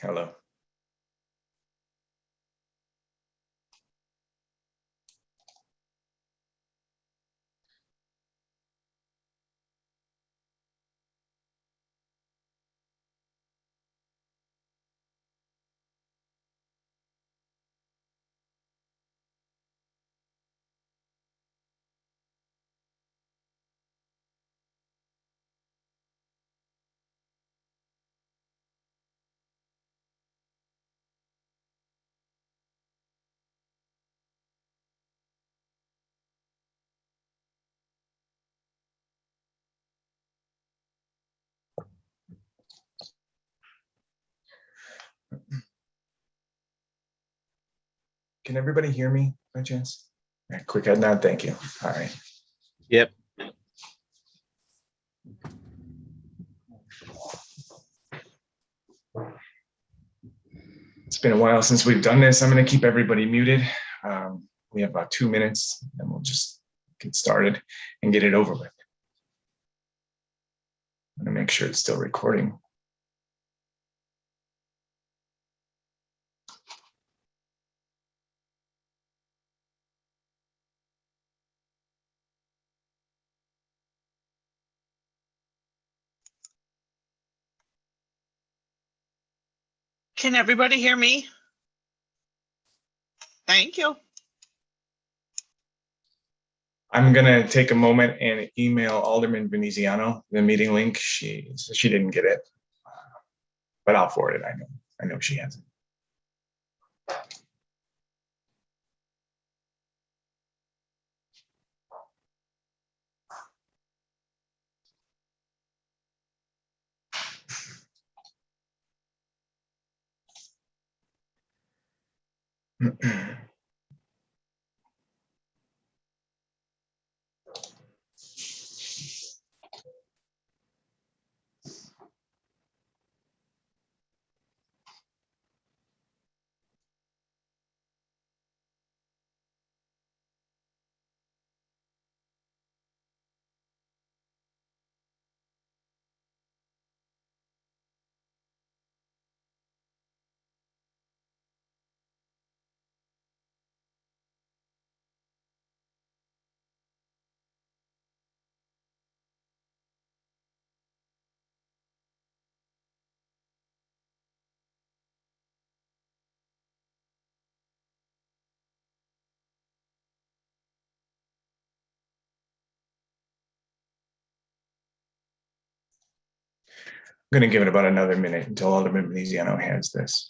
Hello. Can everybody hear me by chance? Right, quick head nod, thank you. All right. Yep. It's been a while since we've done this. I'm going to keep everybody muted. We have about 2 minutes, and we'll just get started and get it over with. I'm going to make sure it's still recording. Can everybody hear me? Thank you. I'm going to take a moment and email Alderman Veneziano the meeting link. She didn't get it, but I'll forward it. I know she hasn't. I'm going to give it about another minute until Alderman Veneziano has this.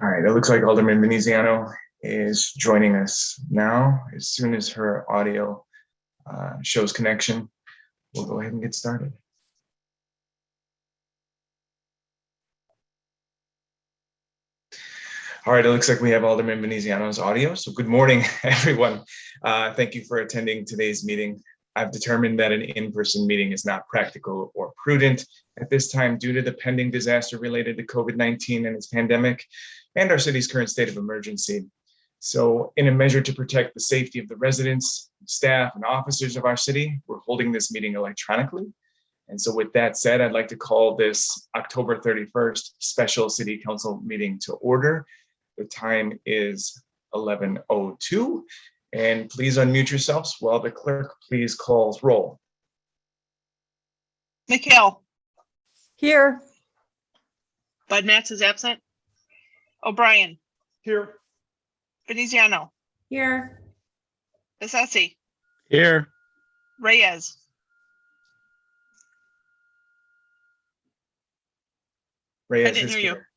All right, it looks like Alderman Veneziano is joining us now. As soon as her audio shows connection, we'll go ahead and get started. All right, it looks like we have Alderman Veneziano's audio. So good morning, everyone. Thank you for attending today's meeting. I've determined that an in-person meeting is not practical or prudent at this time due to the pending disaster related to COVID-19 and its pandemic and our city's current state of emergency. So in a measure to protect the safety of the residents, staff, and officers of our city, we're holding this meeting electronically. And so with that said, I'd like to call this October 31st special city council meeting to order. The time is 11:02. And please unmute yourselves while the clerk please calls roll. Mikhail, Here. Bud Matts is absent. O'Brien, Here. Veneziano, Here. Bessesi, Here. Reyes, Reyes didn't is hear you. here.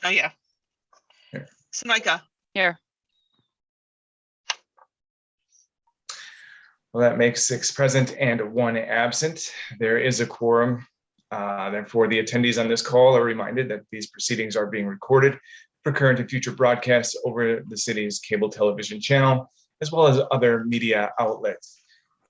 oh yeah, Here. Sonoyka, Here. Well, that makes 6 present and 1 absent. There is a quorum. Therefore, the attendees on this call are reminded that these proceedings are being recorded for current and future broadcasts over the city's cable television channel, as well as other media outlets.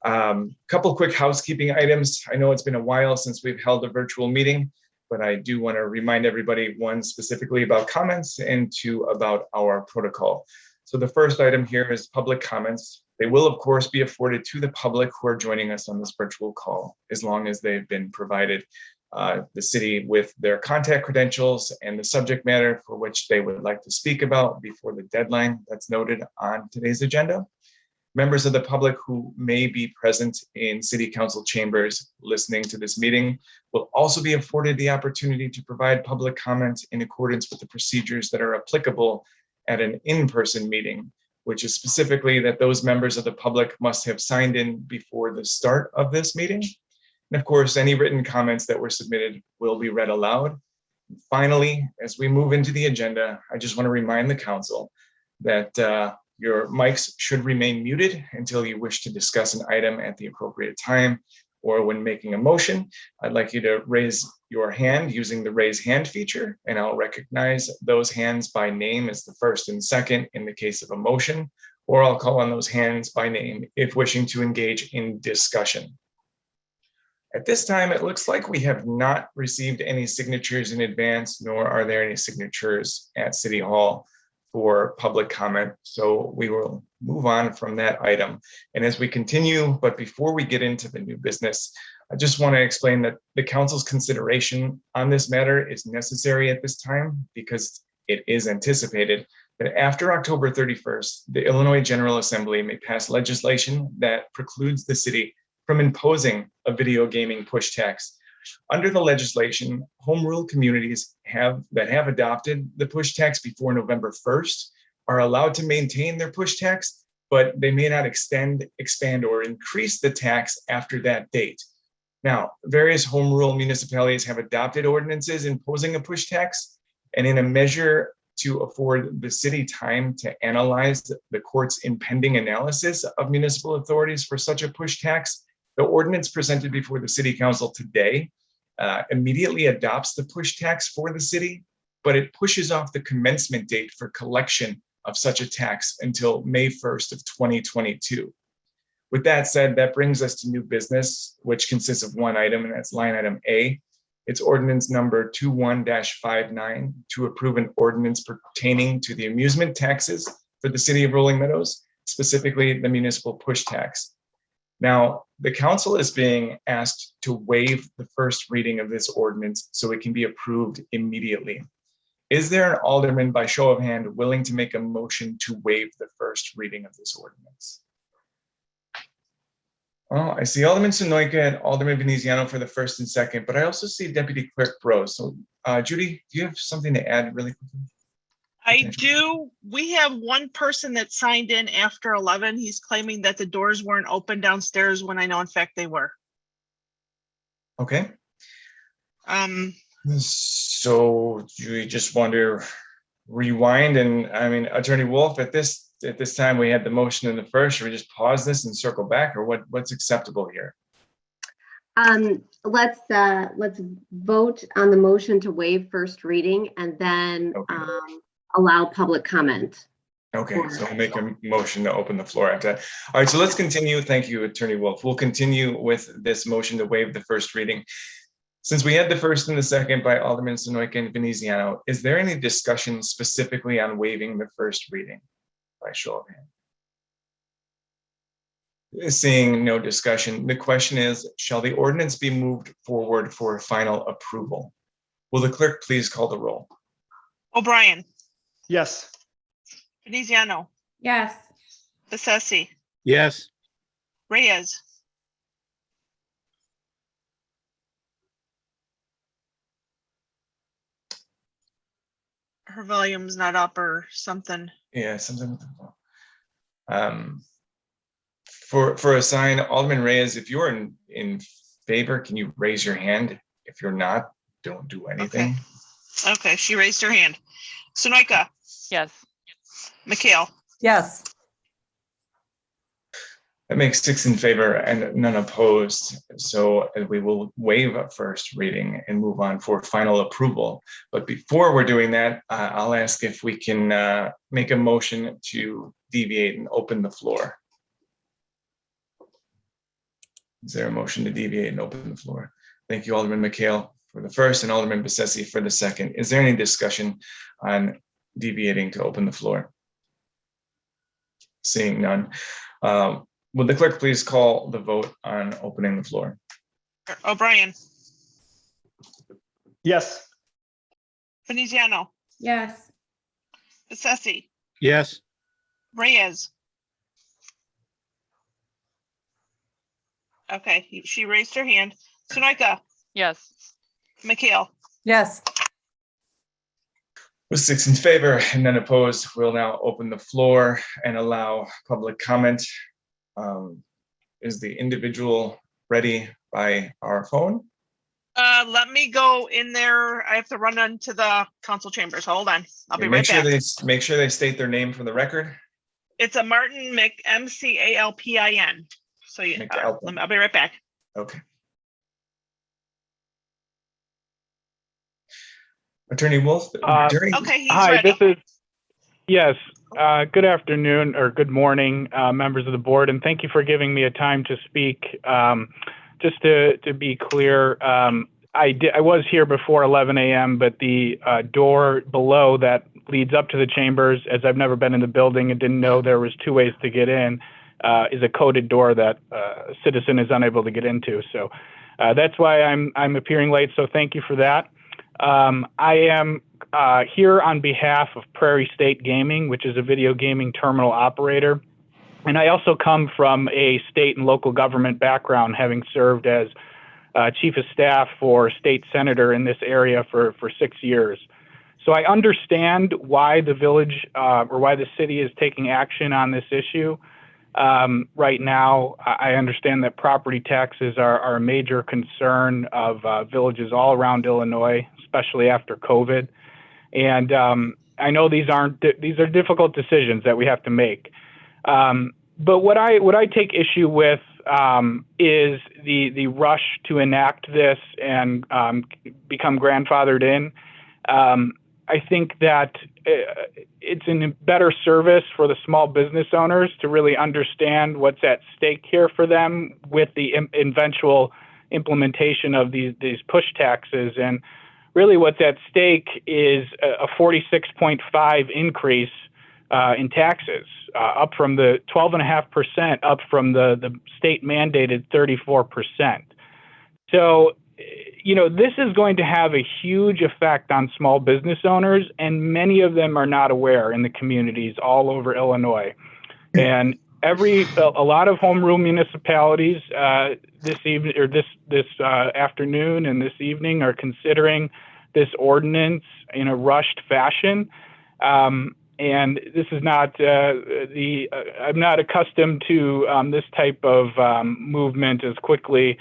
Couple quick housekeeping items. I know it's been a while since we've held a virtual meeting, but I do want to remind everybody, 1, specifically about comments, and 2, about our protocol. So the first item here is public comments. They will, of course, be afforded to the public who are joining us on this virtual call, as long as they've been provided the city with their contact credentials and the subject matter for which they would like to speak about before the deadline that's noted on today's agenda. Members of the public who may be present in city council chambers listening to this meeting will also be afforded the opportunity to provide public comments in accordance with the procedures that are applicable at an in-person meeting, which is specifically that those members of the public must have signed in before the start of this meeting. And of course, any written comments that were submitted will be read aloud. Finally, as we move into the agenda, I just want to remind the council that your mics should remain muted until you wish to discuss an item at the appropriate time, or when making a motion. I'd like you to raise your hand using the raise hand feature, and I'll recognize those hands by name as the first and second in the case of a motion, or I'll call on those hands by name if wishing to engage in discussion. At this time, it looks like we have not received any signatures in advance, nor are there any signatures at City Hall for public comment. So we will move on from that item. And as we continue, but before we get into the new business, I just want to explain that the council's consideration on this matter is necessary at this time because it is anticipated that after October 31st, the Illinois General Assembly may pass legislation that precludes the city from imposing a video gaming push tax. Under the legislation, home rule communities that have adopted the push tax before November 1st are allowed to maintain their push tax, but they may not extend, expand, or increase the tax after that date. Now, various home rule municipalities have adopted ordinances imposing a push tax, and in a measure to afford the city time to analyze the court's impending analysis of municipal authorities for such a push tax, the ordinance presented before the city council today immediately adopts the push tax for the city, but it pushes off the commencement date for collection of such a tax until May 1st of 2022. With that said, that brings us to new business, which consists of 1 item, and that's line item A. It's ordinance number 21-59 to approve an ordinance pertaining to the amusement taxes for the city of Rolling Meadows, specifically the municipal push tax. Now, the council is being asked to waive the first reading of this ordinance so it can be approved immediately. Is there an alderman, by show of hand, willing to make a motion to waive the first reading of this ordinance? Oh, I see Alderman Sonoyka and Alderman Veneziano for the first and second, but I also see Deputy Clerk Bro. So Judy, do you have something to add really quickly? I do. We have one person that signed in after 11. He's claiming that the doors weren't open downstairs when I know in fact they were. Okay. So do you just want to rewind? And I mean, Attorney Wolf, at this time we had the motion in the first. Should we just pause this and circle back, or what's acceptable here? Let's vote on the motion to waive first reading and then allow public comment. Okay, so we'll make a motion to open the floor after that. All right, so let's continue. Thank you, Attorney Wolf. We'll continue with this motion to waive the first reading. Since we had the first and the second by Alderman Sonoyka and Veneziano, is there any discussion specifically on waiving the first reading by show of hand? Seeing no discussion, the question is, shall the ordinance be moved forward for final approval? Will the clerk please call the roll? O'Brien, Yes. Veneziano, Yes. Bessesi, Yes. Reyes, Her volume's not up or something. Yeah, something with the phone. For a sign, Alderman Reyes, if you're in favor, can you raise your hand? If you're not, don't do anything. Okay, she raised her hand. Sunoika, Yes. McHale, Yes. That makes 6 in favor and none opposed. So we will waive a first reading and move on for final approval. But before we're doing that, I'll ask if we can make a motion to deviate and open the floor. Is there a motion to deviate and open the floor? Thank you, Alderman McHale for the first and Alderman Bessetti for the second. Is there any discussion on deviating to open the floor? Seeing none. Would the clerk please call the vote on opening the floor? O'Brien, Yes. Veneziano, Yes. Bessetti, Yes. Reyes. Okay, she raised her hand. Sunoika, Yes. McHale, Yes. With 6 in favor and none opposed, we'll now open the floor and allow public comment. Is the individual ready by our phone? let me go in there. I have to run into the council chambers. Hold on. I'll be Make right sure back. make sure they state their name for the record. It's a Martin McAlpin. So yeah, McAlpin. I'll be right back. Okay. Attorney Wolf. Okay, he's Hi, ready. yes. Good afternoon or good morning, members of the board, and thank you for giving me a time to speak. Just to be clear, I was here before 11 a.m., but the door below that leads up to the chambers, as I've never been in the building and didn't know there was 2 ways to get in, is a coded door that a citizen is unable to get into. So that's why I'm appearing late. So thank you for that. I am here on behalf of Prairie State Gaming, which is a video gaming terminal operator. And I also come from a state and local government background, having served as chief of staff for state senator in this area for 6 years. So I understand why the village or why the city is taking action on this issue. Right now, I understand that property taxes are a major concern of villages all around Illinois, especially after COVID. And I know these are difficult decisions that we have to make. But what I take issue with is the rush to enact this and become grandfathered in. I think that it's in better service for the small business owners to really understand what's at stake here for them with the eventual implementation of these push taxes. And really what's at stake is a 46.5 increase in taxes, up from the 12.5%, up from the state mandated 34%. So, this is going to have a huge effect on small business owners, and many of them are not aware in the communities all over Illinois. And a lot of home rule municipalities this evening or this afternoon and this evening are considering this ordinance in a rushed fashion. And this is not I'm not accustomed to this type of movement as quickly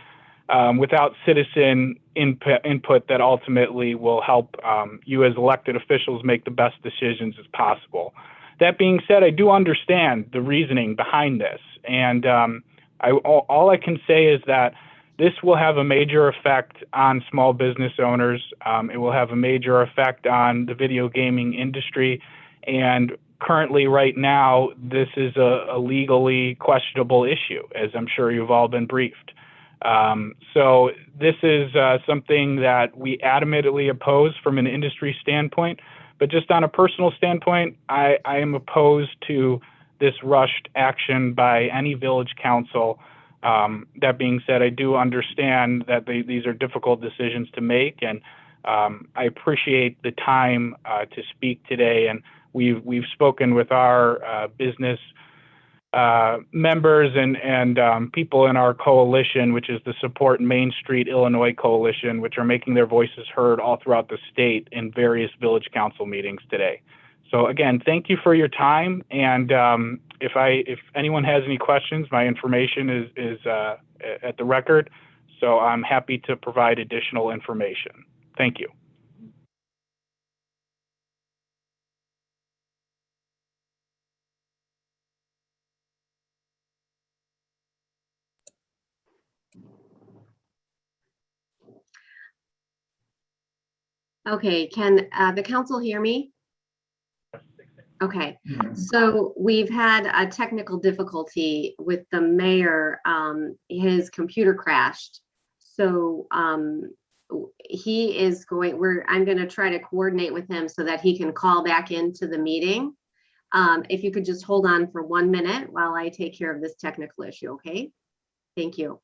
without citizen input that ultimately will help you as elected officials make the best decisions as possible. That being said, I do understand the reasoning behind this. And all I can say is that this will have a major effect on small business owners. It will have a major effect on the video gaming industry. And currently, right now, this is a legally questionable issue, as I'm sure you've all been briefed. So this is something that we adamantly oppose from an industry standpoint. But just on a personal standpoint, I am opposed to this rushed action by any village council. That being said, I do understand that these are difficult decisions to make, and I appreciate the time to speak today. And we've spoken with our business members and people in our coalition, which is the Support Main Street Illinois Coalition, which are making their voices heard all throughout the state in various village council meetings today. So again, thank you for your time. And if anyone has any questions, my information is at the record. So I'm happy to provide additional information. Thank you. Okay, can the council hear me? Okay, so we've had a technical difficulty with the mayor. His computer crashed. So he is going, I'm going to try to coordinate with him so that he can call back into the meeting. If you could just hold on for 1 minute while I take care of this technical issue, okay? Thank you.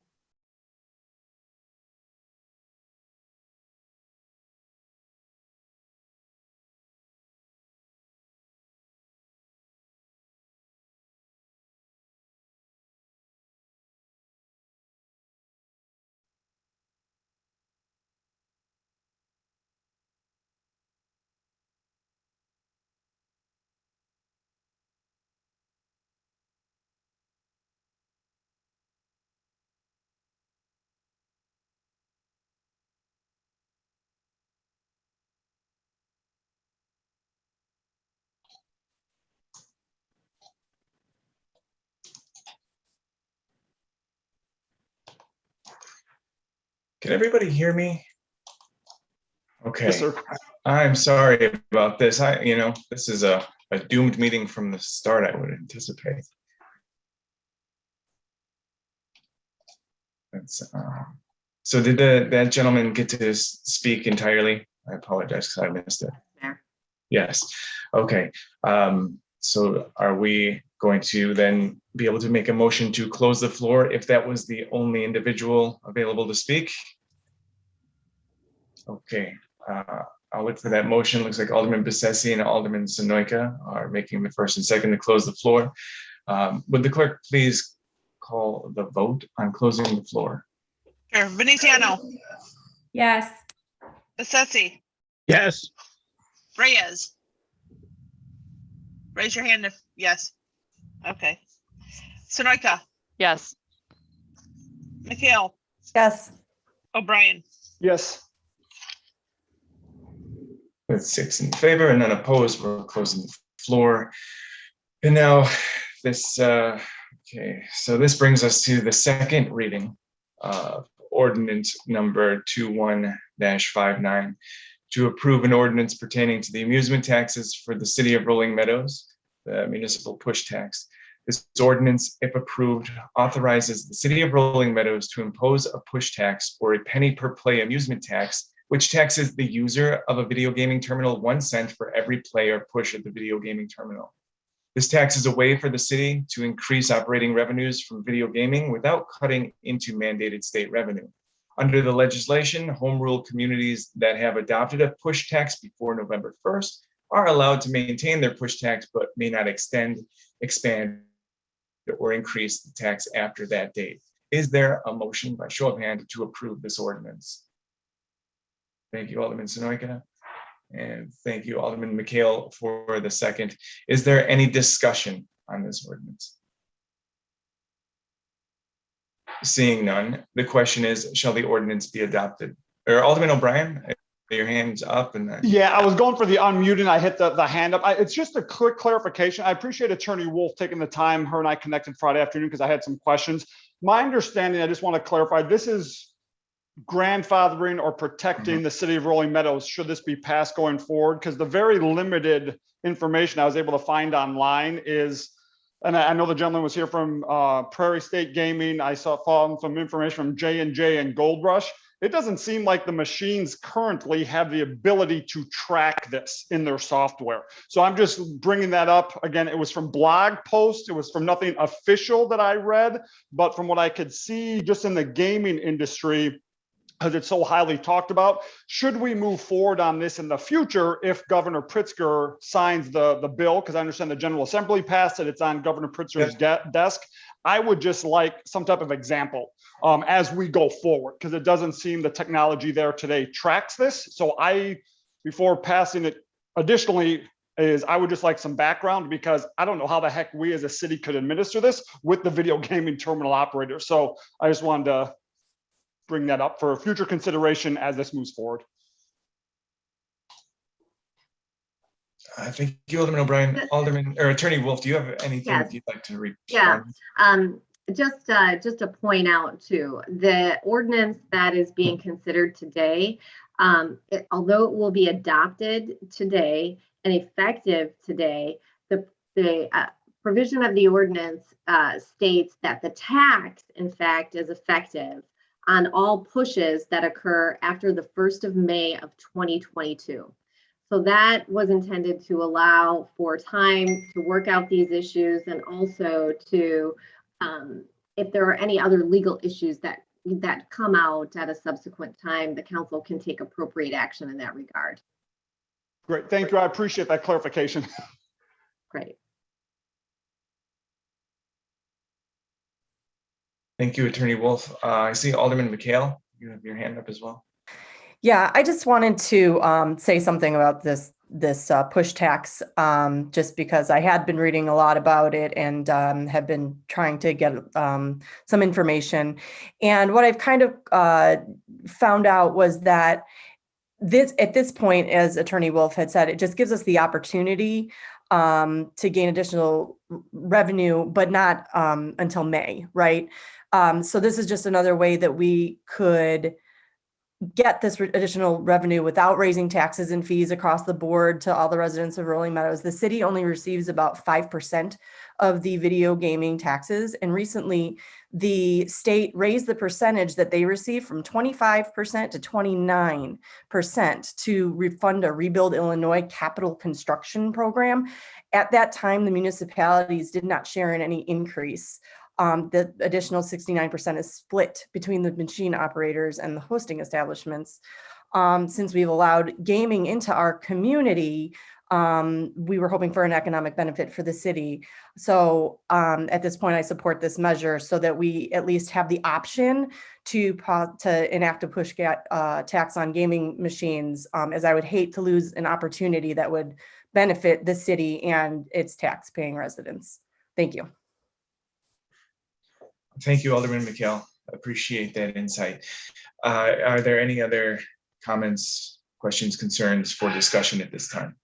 Can everybody hear me? Okay. Yes, sir. I'm sorry about this. This is a doomed meeting from the start, I would anticipate. So did that gentleman get to speak entirely? I apologize because I missed it. There. Yes. Okay. So are we going to then be able to make a motion to close the floor if that was the only individual available to speak? Okay. I'll look for that motion. Looks like Alderman Bessetti and Alderman Sonoyka are making the first and second to close the floor. Would the clerk please call the vote on closing the floor? Sure. Veneziano, Yes. Bessetti, Yes. Reyes. Raise your hand if yes. Okay. Sonoyka, Yes. McHale, Yes. O'Brien. Yes. With 6 in favor and none opposed, we're closing the floor. And now this, okay, so this brings us to the second reading of ordinance number 21-59 to approve an ordinance pertaining to the amusement taxes for the city of Rolling Meadows, the municipal push tax. This ordinance, if approved, authorizes the city of Rolling Meadows to impose a push tax or a penny per play amusement tax, which taxes the user of a video gaming terminal 1 cent for every play or push at the video gaming terminal. This tax is a way for the city to increase operating revenues from video gaming without cutting into mandated state revenue. Under the legislation, home rule communities that have adopted a push tax before November 1st are allowed to maintain their push tax, but may not extend, expand, or increase the tax after that date. Is there a motion by show of hand to approve this ordinance? Thank you, Alderman Sonoyka. And thank you, Alderman McHale, for the second. Is there any discussion on this ordinance? Seeing none, the question is, shall the ordinance be adopted? Or Alderman O'Brien, your hand's up. And Yeah, I was going for the unmuting. I hit the hand up. It's just a quick clarification. I appreciate Attorney Wolf taking the time. Her and I connected Friday afternoon because I had some questions. My understanding, I just want to clarify, this is grandfathering or protecting the city of Rolling Meadows should this be passed going forward, because the very limited information I was able to find online is, and I know the gentleman was here from Prairie State Gaming. I found some information from J&J and Gold Rush. It doesn't seem like the machines currently have the ability to track this in their software. So I'm just bringing that up. Again, it was from blog posts. It was from nothing official that I read, but from what I could see just in the gaming industry, because it's so highly talked about. Should we move forward on this in the future if Governor Pritzker signs the bill? Because I understand the General Assembly passed it. It's on Governor Pritzker's desk. I would just like some type of example as we go forward, because it doesn't seem the technology there today tracks this. So before passing it, additionally, I would just like some background, because I don't know how the heck we as a city could administer this with the video gaming terminal operator. So I just wanted to bring that up for future consideration as this moves forward. Thank you, Alderman O'Brien. Alderman or Attorney Wolf, do you have anything that you'd like to respond? Just to point out too, the ordinance that is being considered today, although it will be adopted today and effective today, the provision of the ordinance states that the tax, in fact, is effective on all pushes that occur after the 1st of May of 2022. So that was intended to allow for time to work out these issues, and also to, if there are any other legal issues that come out at a subsequent time, the council can take appropriate action in that regard. Great, thank you. I appreciate that clarification. Great. Thank you, Attorney Wolf. I see Alderman McHale, you have your hand up as well. Yeah, I just wanted to say something about this push tax, just because I had been reading a lot about it and have been trying to get some information. And what I've kind of found out was that at this point, as Attorney Wolf had said, it just gives us the opportunity to gain additional revenue, but not until May, right? So this is just another way that we could get this additional revenue without raising taxes and fees across the board to all the residents of Rolling Meadows. The city only receives about 5% of the video gaming taxes. And recently, the state raised the percentage that they receive from 25% to 29% to refund a Rebuild Illinois capital construction program. At that time, the municipalities did not share in any increase. The additional 69% is split between the machine operators and the hosting establishments. Since we've allowed gaming into our community, we were hoping for an economic benefit for the city. So at this point, I support this measure so that we at least have the option to enact a push tax on gaming machines, as I would hate to lose an opportunity that would benefit the city and its tax-paying residents. Thank you. Thank you, Alderman McHale. Appreciate that insight. Are there any other comments, questions, concerns for discussion at this time?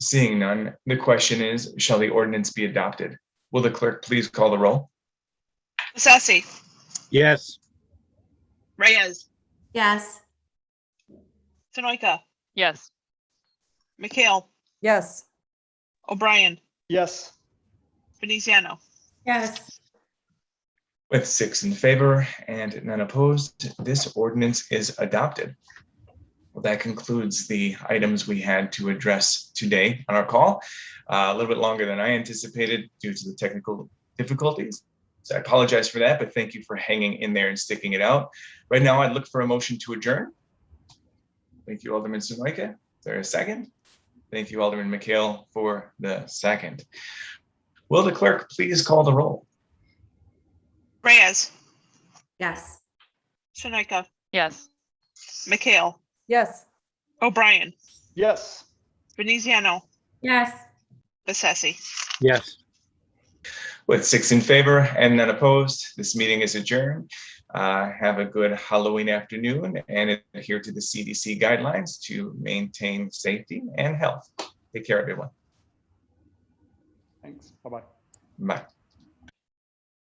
Seeing none, the question is, shall the ordinance be adopted? Will the clerk please call the roll? Sassy, Yes. Reyes, Yes. Sonoyka, Yes. McHale, Yes. O'Brien, Yes. Veneziano. Yes. With 6 in favor and none opposed, this ordinance is adopted. Well, that concludes the items we had to address today on our call. A little bit longer than I anticipated due to the technical difficulties. So I apologize for that, but thank you for hanging in there and sticking it out. Right now, I'd look for a motion to adjourn. Thank you, Alderman Sonoyka. Is there a second? Thank you, Alderman McHale, for the second. Will the clerk please call the roll? Reyes, Yes. Sonoyka, Yes. McHale, Yes. O'Brien, Yes. Veneziano, Yes. Sassy. Yes. With 6 in favor and none opposed, this meeting is adjourned. Have a good Halloween afternoon and adhere to the CDC guidelines to maintain safety and health. Take care, everyone. Thanks. Bye-bye. Bye.